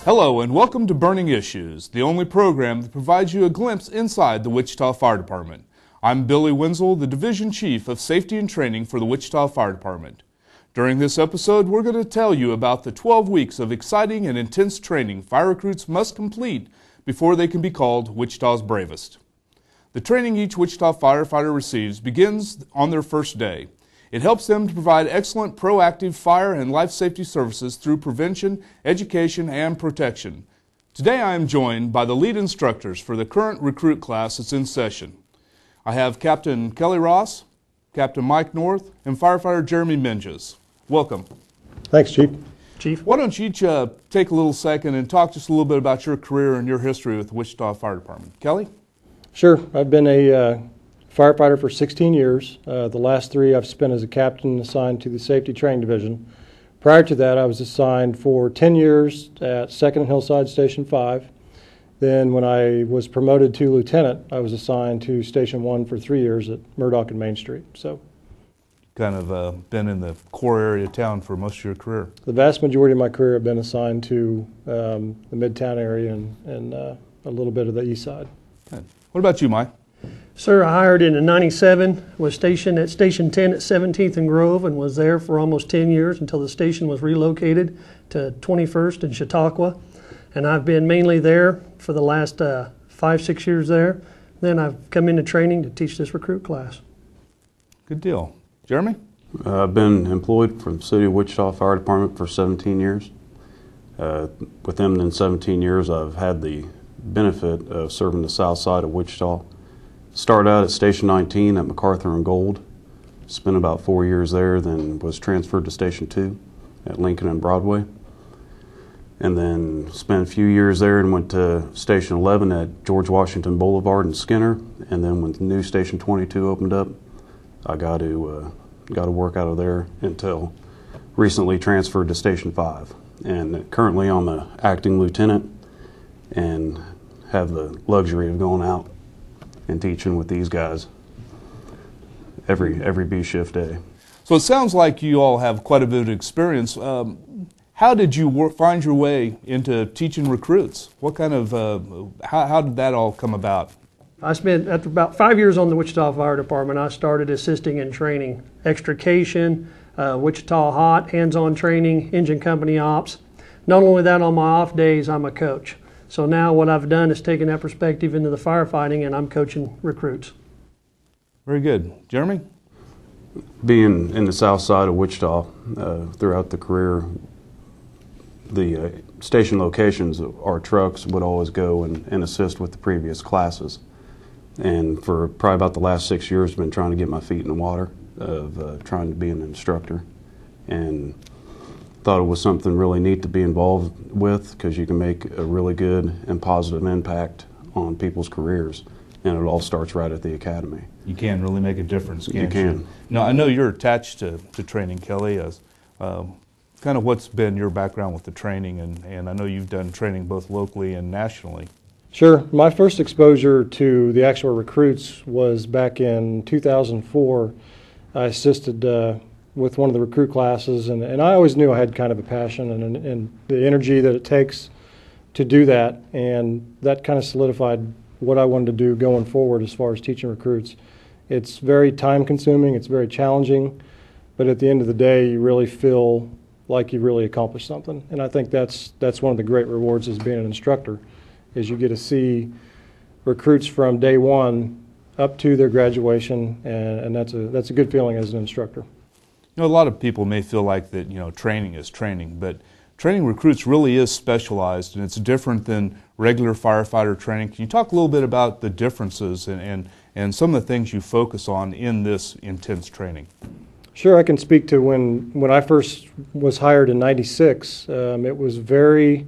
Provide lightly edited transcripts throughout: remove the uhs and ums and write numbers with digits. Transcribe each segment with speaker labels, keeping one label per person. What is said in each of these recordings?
Speaker 1: Hello and welcome to Burning Issues, the only program that provides you a glimpse inside the Wichita Fire Department. I'm Billy Wenzel, the Division Chief of Safety and Training for the Wichita Fire Department. During this episode, we're going to tell you about the 12 weeks of exciting and intense training fire recruits must complete before they can be called Wichita's bravest. The training each Wichita firefighter receives begins on their first day. It helps them to provide excellent proactive fire and life safety services through prevention, education, and protection. Today I am joined by the lead instructors for the current recruit class that's in session. I have Captain Kelly Ross, Captain Mike North, and Firefighter Jeremy Menges. Welcome.
Speaker 2: Thanks, Chief.
Speaker 3: Chief.
Speaker 1: Why don't you each take a little second and talk just a little bit about your career and your history with the Wichita Fire Department. Kelly?
Speaker 2: Sure. I've been a firefighter for 16 years. The last 3 I've spent as a captain assigned to the Safety Training Division. Prior to that, I was assigned for 10 years at 2nd and Hillside Station 5. Then when I was promoted to lieutenant, I was assigned to Station 1 for 3 years at Murdoch and Main Street. So,
Speaker 1: kind of been in the core area of town for most of your career.
Speaker 2: The vast majority of my career have been assigned to the Midtown area and a little bit of the east side.
Speaker 1: Good. What about you, Mike?
Speaker 3: Sir, I hired in '97, was stationed at Station 10 at 17th and Grove, and was there for almost 10 years until the station was relocated to 21st in Chautauqua. And I've been mainly there for the last 5-6 years there. Then I've come into training to teach this recruit class.
Speaker 1: Good deal. Jeremy?
Speaker 4: I've been employed for the City of Wichita Fire Department for 17 years. Within 17 years, I've had the benefit of serving the south side of Wichita. Started out at Station 19 at MacArthur and Gold. Spent about 4 years there, then was transferred to Station 2 at Lincoln and Broadway. And then spent a few years there and went to Station 11 at George Washington Boulevard and Skinner. And then when the new Station 22 opened up, I got to work out of there until recently transferred to Station 5. And currently I'm an acting lieutenant and have the luxury of going out and teaching with these guys every B shift day.
Speaker 1: So it sounds like you all have quite a bit of experience. How did you find your way into teaching recruits? What kind of, how did that all come about?
Speaker 3: I spent, after about 5 years on the Wichita Fire Department, I started assisting in training, extrication, Wichita Hot, hands-on training, engine company ops. Not only that, on my off days, I'm a coach. So now what I've done is taken that perspective into the firefighting, and I'm coaching recruits.
Speaker 1: Very good. Jeremy?
Speaker 4: Being in the south side of Wichita throughout the career, the station locations, our trucks would always go and assist with the previous classes. And for probably about the last 6 years, I've been trying to get my feet in the water of trying to be an instructor. And thought it was something really neat to be involved with because you can make a really good and positive impact on people's careers, and it all starts right at the academy.
Speaker 1: You can really make a difference, can't you?
Speaker 4: You can.
Speaker 1: Now, I know you're attached to training, Kelly. As kind of what's been your background with the training, and I know you've done training both locally and nationally.
Speaker 2: Sure. My first exposure to the actual recruits was back in 2004. I assisted with one of the recruit classes, and I always knew I had kind of a passion and the energy that it takes to do that, and that kind of solidified what I wanted to do going forward as far as teaching recruits. It's very time consuming, it's very challenging, but at the end of the day you really feel like you really accomplished something, and I think that's one of the great rewards as being an instructor, is you get to see recruits from day one up to their graduation, and that's a good feeling as an instructor.
Speaker 1: You know, a lot of people may feel like that, training is training, but training recruits really is specialized, and it's different than regular firefighter training. Can you talk a little bit about the differences and some of the things you focus on in this intense training?
Speaker 2: Sure, I can speak to when I first was hired in '96. It was very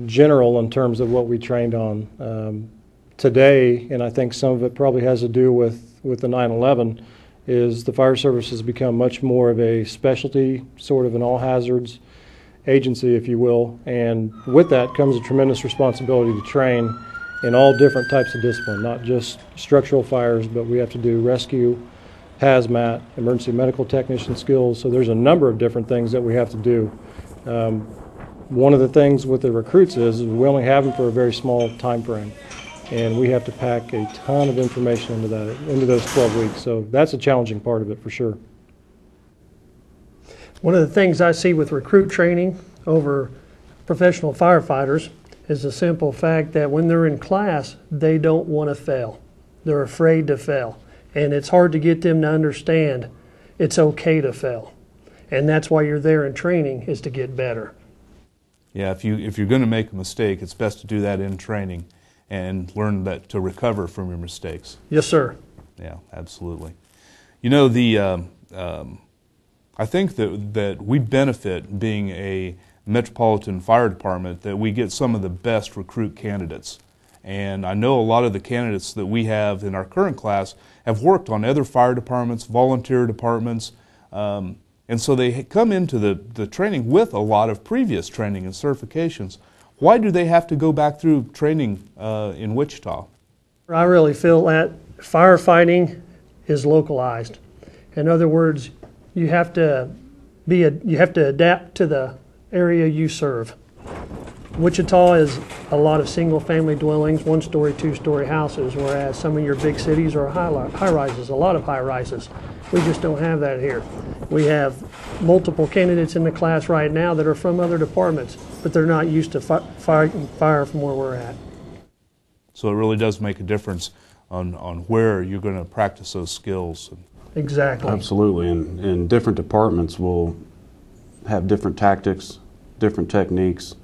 Speaker 2: general in terms of what we trained on. Today, and I think some of it probably has to do with the 9/11, is the fire service has become much more of a specialty, sort of an all hazards agency, if you will, and with that comes a tremendous responsibility to train in all different types of discipline, not just structural fires, but we have to do rescue, hazmat, emergency medical technician skills, so there's a number of different things that we have to do. one of the things with the recruits is we only have them for a very small time frame, and we have to pack a ton of information into those 12 weeks. So that's a challenging part of it for sure.
Speaker 3: One of the things I see with recruit training over professional firefighters is the simple fact that when they're in class, they don't want to fail. They're afraid to fail. And it's hard to get them to understand it's okay to fail. And that's why you're there in training, is to get better.
Speaker 1: Yeah, if you're going to make a mistake, it's best to do that in training and learn that to recover from your mistakes.
Speaker 3: Yes, sir.
Speaker 1: Yeah, absolutely. You know, I think that we benefit being a metropolitan fire department, that we get some of the best recruit candidates. And I know a lot of the candidates that we have in our current class have worked on other fire departments, volunteer departments, and so they come into the training with a lot of previous training and certifications. Why do they have to go back through training in Wichita?
Speaker 3: I really feel that firefighting is localized. In other words, you have to adapt to the area you serve. Wichita is a lot of single-family dwellings, one-story, two-story houses, whereas some of your big cities are high-rises, a lot of high-rises. We just don't have that here. We have multiple candidates in the class right now that are from other departments, but they're not used to fighting fire from where we're at.
Speaker 1: So it really does make a difference on where you're going to practice those skills.
Speaker 3: Exactly.
Speaker 4: Absolutely, and different departments will have different tactics, different techniques.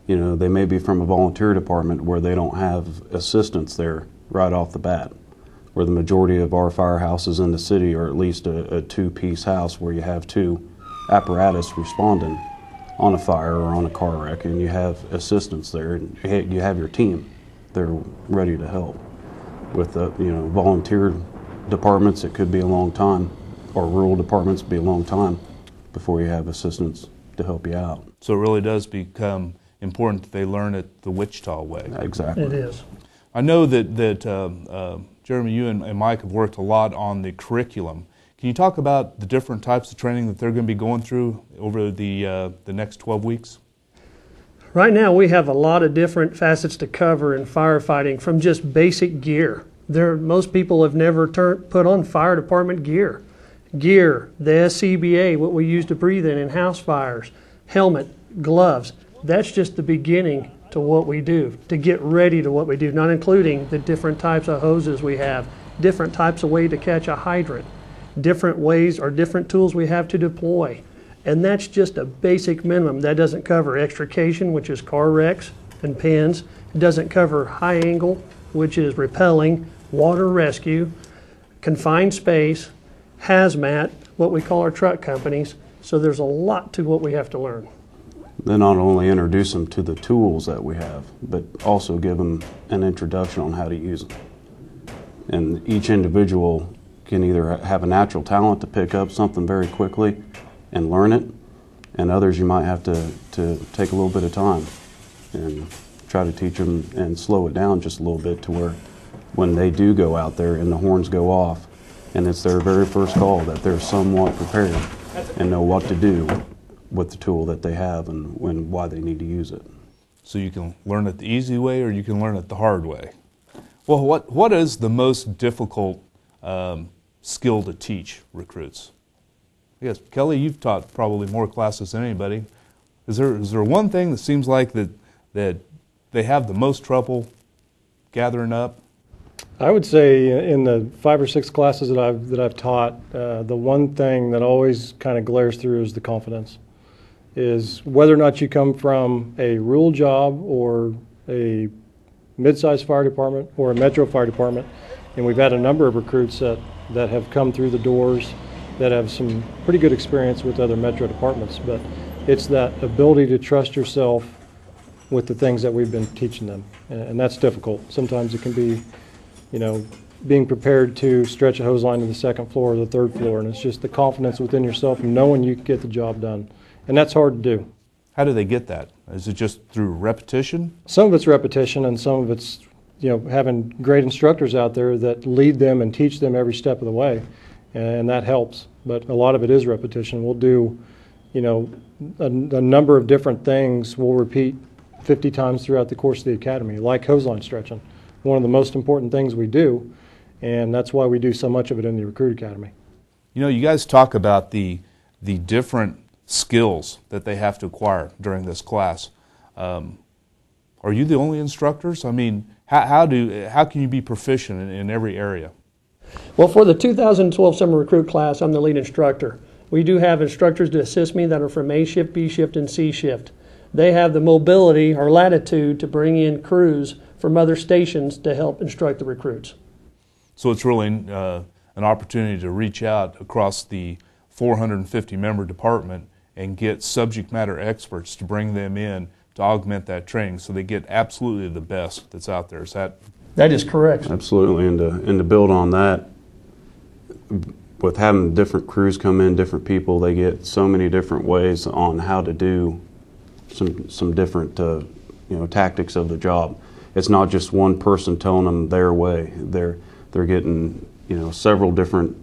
Speaker 4: You know, they may be from a volunteer department where they don't have assistants there right off the bat, where the majority of our firehouses in the city are at least a two-piece house where you have two apparatus responding on a fire or on a car wreck, and you have assistants there, and you have your team. They're ready to help. With the volunteer departments, it could be a long time, or rural departments be a long time before you have assistants to help you out.
Speaker 1: So it really does become important that they learn it the Wichita way.
Speaker 4: Exactly.
Speaker 3: It is.
Speaker 1: I know that Jeremy, you and Mike have worked a lot on the curriculum. Can you talk about the different types of training that they're going to be going through over the next 12 weeks?
Speaker 3: Right now we have a lot of different facets to cover in firefighting, from just basic gear. Most people have never put on fire department gear. Gear, the SCBA, what we use to breathe in house fires, helmet, gloves. That's just the beginning to what we do, to get ready to what we do, not including the different types of hoses we have, different types of way to catch a hydrant, different ways or different tools we have to deploy. And that's just a basic minimum. That doesn't cover extrication, which is car wrecks and pins. It doesn't cover high angle, which is rappelling, water rescue, confined space, hazmat, what we call our truck companies. So there's a lot to what we have to learn.
Speaker 4: Then not only introduce them to the tools that we have, but also give them an introduction on how to use them. And each individual can either have a natural talent to pick up something very quickly and learn it, and others you might have to take a little bit of time and try to teach them and slow it down just a little bit, to where when they do go out there and the horns go off and it's their very first call, that they're somewhat prepared and know what to do with the tool that they have and why they need to use it.
Speaker 1: So you can learn it the easy way, or you can learn it the hard way. Well, what is the most difficult skill to teach recruits? I guess, Kelly, you've taught probably more classes than anybody. Is there one thing that seems like that they have the most trouble gathering up?
Speaker 2: I would say in the 5 or 6 classes that I've taught, the one thing that always kind of glares through is the confidence. Is whether or not you come from a rural job or a mid-sized fire department or a metro fire department, and we've had a number of recruits that have come through the doors that have some pretty good experience with other metro departments, but it's that ability to trust yourself with the things that we've been teaching them, and that's difficult. Sometimes it can be, being prepared to stretch a hose line to the 2nd floor or the 3rd floor, and it's just the confidence within yourself and knowing you can get the job done. And that's hard to do.
Speaker 1: How do they get that? Is it just through repetition?
Speaker 2: Some of it's repetition, and some of it's having great instructors out there that lead them and teach them every step of the way, and that helps. But a lot of it is repetition. We'll do you know, a number of different things we'll repeat 50 times throughout the course of the academy, like hose line stretching, one of the most important things we do, and that's why we do so much of it in the Recruit Academy.
Speaker 1: You know, you guys talk about the different skills that they have to acquire during this class. Are you the only instructors? I mean, how can you be proficient in every area?
Speaker 3: Well, for the 2012 summer recruit class, I'm the lead instructor. We do have instructors to assist me that are from A shift, B shift, and C shift. They have the mobility or latitude to bring in crews from other stations to help instruct the recruits.
Speaker 1: So it's really an opportunity to reach out across the 450 member department and get subject matter experts to bring them in to augment that training so they get absolutely the best that's out there. Is that?
Speaker 3: That is correct.
Speaker 4: Absolutely, and to build on that, with having different crews come in, different people, they get so many different ways on how to do some different tactics of the job. It's not just one person telling them their way. They're getting several different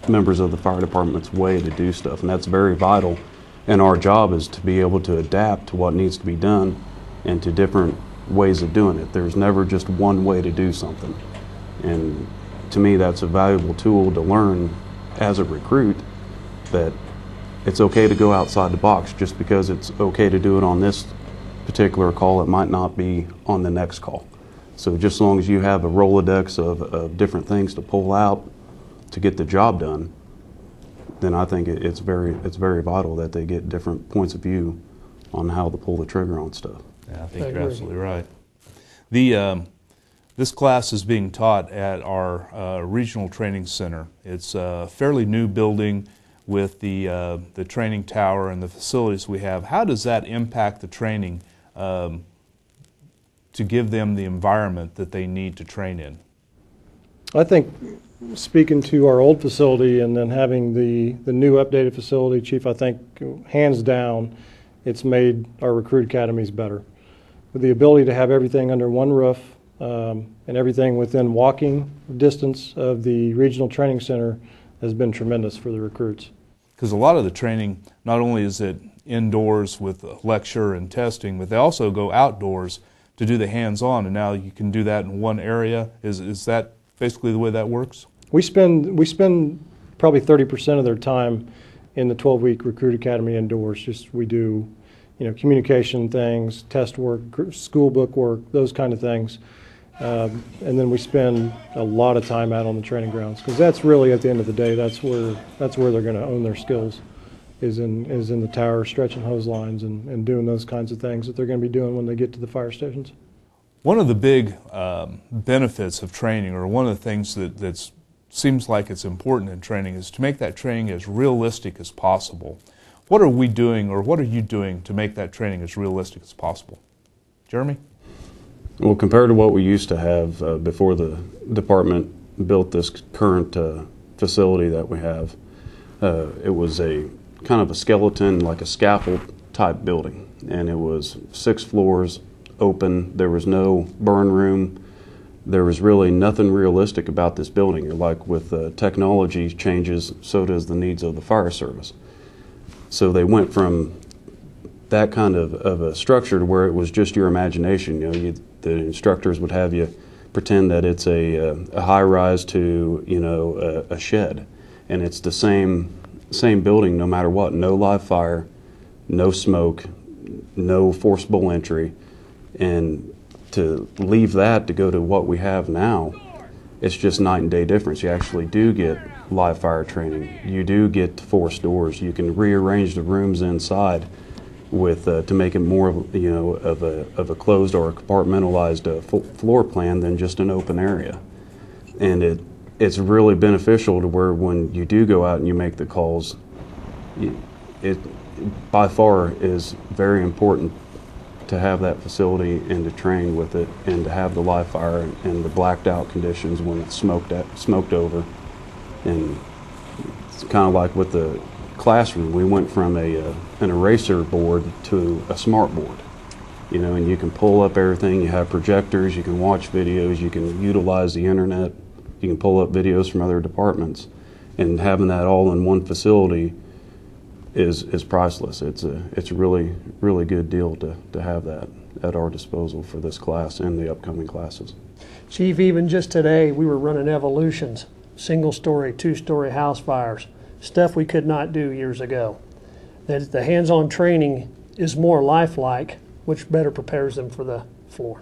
Speaker 4: members of the fire department's way to do stuff, and that's very vital. And our job is to be able to adapt to what needs to be done and to different ways of doing it. There's never just one way to do something. And to me, that's a valuable tool to learn as a recruit, that it's okay to go outside the box. Just because it's okay to do it on this particular call, it might not be on the next call. So just as long as you have a Rolodex of different things to pull out to get the job done, then I think it's very vital that they get different points of view on how to pull the trigger on stuff.
Speaker 1: Yeah, I think you're absolutely right. This class is being taught at our regional training center. It's a fairly new building with the training tower and the facilities we have. How does that impact the training to give them the environment that they need to train in?
Speaker 2: I think, speaking to our old facility and then having the new updated facility, Chief, I think hands down it's made our recruit academies better. With the ability to have everything under one roof and everything within walking distance of the regional training center has been tremendous for the recruits.
Speaker 1: Because a lot of the training, not only is it indoors with lecture and testing, but they also go outdoors to do the hands-on, and now you can do that in one area. Is that basically the way that works? We
Speaker 2: spend probably 30% of their time in the 12-week Recruit Academy indoors. We do, communication things, test work, school book work, those kind of things. And then we spend a lot of time out on the training grounds, because that's really, at the end of the day, that's where they're going to own their skills, is in the tower, stretching hose lines and doing those kinds of things that they're going to be doing when they get to the fire stations.
Speaker 1: One of the big benefits of training, or one of the things that seems like it's important in training, is to make that training as realistic as possible. What are we doing, or what are you doing to make that training as realistic as possible? Jeremy?
Speaker 4: Well, compared to what we used to have before the department built this current facility that we have, it was a kind of a skeleton, like a scaffold type building, and it was 6 floors open. There was no burn room. There was really nothing realistic about this building. Like with technology changes, so does the needs of the fire service. So they went from that kind of a structure to where it was just your imagination. The instructors would have you pretend that it's a high-rise to a shed, and it's the same building no matter what. No live fire, no smoke, no forcible entry, and to leave that to go to what we have now, it's just night and day difference. You actually do get live fire training. You do get forced doors. You can rearrange the rooms inside with to make it more of a closed or a compartmentalized floor plan than just an open area. And it's really beneficial to where when you do go out and you make the calls, it by far is very important to have that facility and to train with it and to have the live fire and the blacked out conditions when it's smoked over. And it's kind of like with the classroom, we went from an eraser board to a smart board, and you can pull up everything. You have projectors, you can watch videos, you can utilize the internet, you can pull up videos from other departments, and having that all in one facility is priceless. It's a really good deal to have that at our disposal for this class and the upcoming classes.
Speaker 3: Chief, even just today, we were running evolutions, single-story, two-story house fires, stuff we could not do years ago. That the hands-on training is more lifelike, which better prepares them for the floor.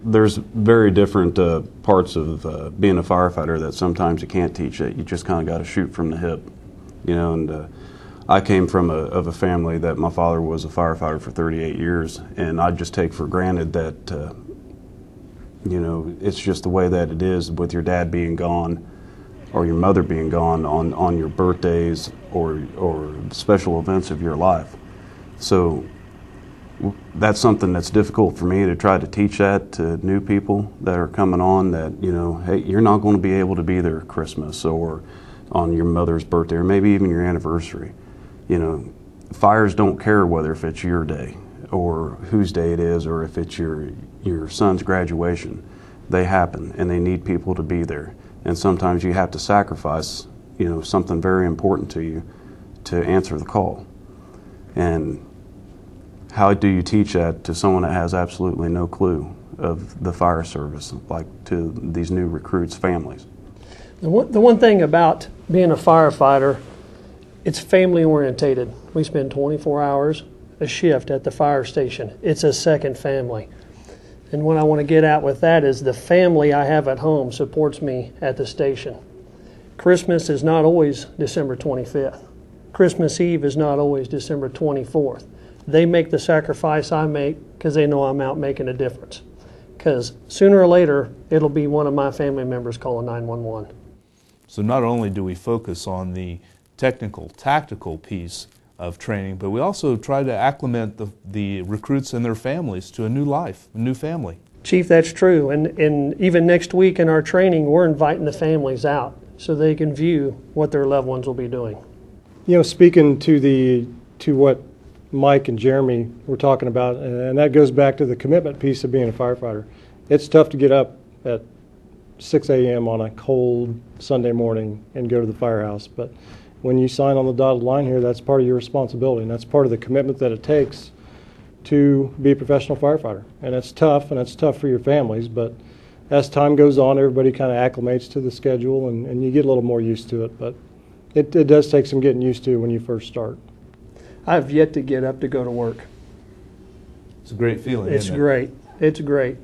Speaker 4: There's very different parts of being a firefighter that sometimes you can't teach it. You just kind of got to shoot from the hip, you know. And I came from a family that my father was a firefighter for 38 years, and I just take for granted that, you know, it's just the way that it is with your dad being gone or your mother being gone on your birthdays or special events of your life. So that's something that's difficult for me to try to teach that to new people that are coming on, that, you know, hey, you're not going to be able to be there at Christmas or on your mother's birthday or maybe even your anniversary. You know, fires don't care whether if it's your day or whose day it is or if it's your son's graduation. They happen and they need people to be there. And sometimes you have to sacrifice, you know, something very important to you to answer the call. And how do you teach that to someone that has absolutely no clue of the fire service, like to these new recruits' families?
Speaker 3: The one thing about being a firefighter, it's family orientated. We spend 24 hours a shift at the fire station. It's a second family. And what I want to get at with that is the family I have at home supports me at the station. Christmas is not always December 25th. Christmas Eve is not always December 24th. They make the sacrifice I make because they know I'm out making a difference. Because sooner or later, it'll be one of my family members calling 911.
Speaker 1: So not only do we focus on the technical, tactical piece of training, but we also try to acclimate the recruits and their families to a new life, a new family.
Speaker 3: Chief, that's true. And even next week in our training, we're inviting the families out so they can view what their loved ones will be doing.
Speaker 2: You know, speaking to what Mike and Jeremy were talking about, and that goes back to the commitment piece of being a firefighter. It's tough to get up at 6 a.m. on a cold Sunday morning and go to the firehouse, but when you sign on the dotted line here, that's part of your responsibility, and that's part of the commitment that it takes to be a professional firefighter. And it's tough, and it's tough for your families, but as time goes on, everybody kind of acclimates to the schedule, and you get a little more used to it, but it does take some getting used to when you first start.
Speaker 3: I've yet to get up to go to work.
Speaker 1: It's a great feeling,
Speaker 3: It's
Speaker 1: isn't it?
Speaker 3: great. It's great.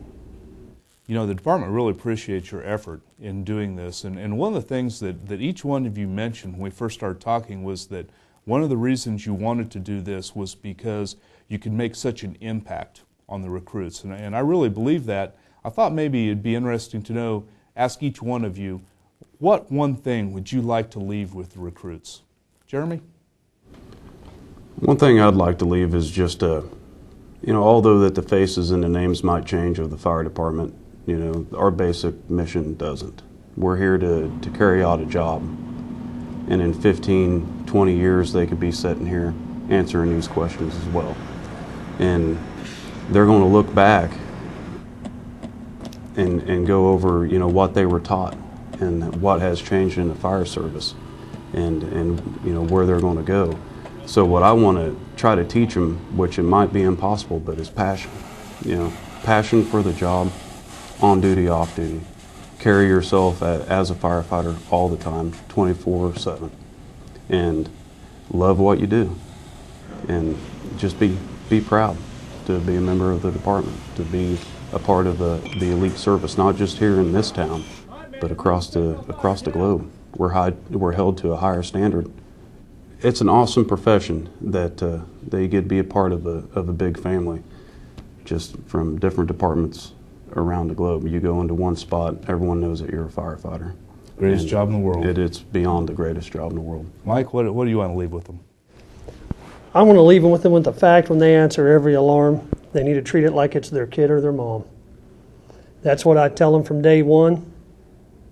Speaker 1: You know, the department really appreciates your effort in doing this. And one of the things that each one of you mentioned when we first started talking was that one of the reasons you wanted to do this was because you could make such an impact on the recruits. And I really believe that. I thought maybe it'd be interesting to know, ask each one of you, what one thing would you like to leave with the recruits? Jeremy?
Speaker 4: One thing I'd like to leave is just, you know, although that the faces and the names might change of the fire department, you know, our basic mission doesn't. We're here to carry out a job. And in 15, 20 years, they could be sitting here answering these questions as well. And they're going to look back and go over, you know, what they were taught and what has changed in the fire service and you know, where they're going to go. So what I want to try to teach them, which it might be impossible, but is passion. You know, passion for the job, on duty, off duty. Carry yourself as a firefighter all the time, 24/7. And love what you do. And just be proud to be a member of the department, to be a part of the elite service, not just here in this town, but across the globe. We're held to a higher standard. It's an awesome profession that you get to be a part of a big family, just from different departments around the globe. You go into one spot, everyone knows that you're a firefighter.
Speaker 1: Greatest job in the world.
Speaker 4: It's beyond the greatest job in the world.
Speaker 1: Mike, what do you want to leave with them?
Speaker 3: I want to leave them with the fact when they answer every alarm, they need to treat it like it's their kid or their mom. That's what I tell them from day one.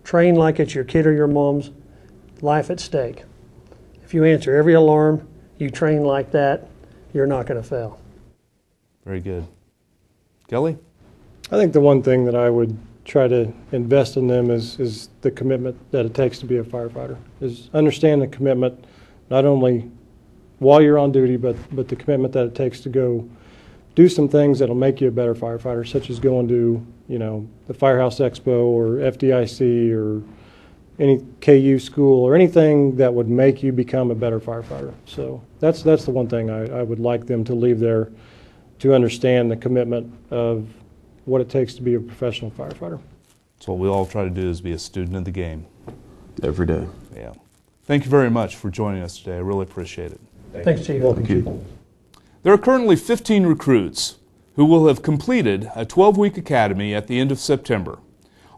Speaker 3: Train like it's your kid or your mom's life at stake. If you answer every alarm, you train like that, you're not going to fail.
Speaker 1: Very good. Kelly?
Speaker 2: I think the one thing that I would try to invest in them is the commitment that it takes to be a firefighter, is understand the commitment not only while you're on duty, but the commitment that it takes to go do some things that'll make you a better firefighter, such as going to, the Firehouse Expo or FDIC or any KU school or anything that would make you become a better firefighter. So that's the one thing I would like them to leave there, to understand the commitment of what it takes to be a professional firefighter.
Speaker 1: That's what we all try to do, is be a student of the game.
Speaker 4: Every day.
Speaker 1: Yeah. Thank you very much for joining us today. I really appreciate it.
Speaker 3: Thanks, Chief.
Speaker 2: Welcome,
Speaker 4: Thank
Speaker 2: Chief.
Speaker 4: you.
Speaker 1: There are currently 15 recruits who will have completed a 12-week academy at the end of September.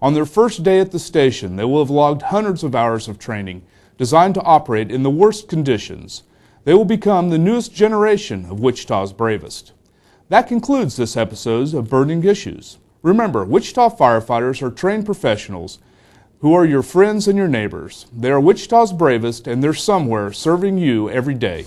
Speaker 1: On their first day at the station, they will have logged hundreds of hours of training designed to operate in the worst conditions. They will become the newest generation of Wichita's bravest. That concludes this episode of Burning Issues. Remember, Wichita firefighters are trained professionals who are your friends and your neighbors. They are Wichita's bravest, and they're somewhere serving you every day.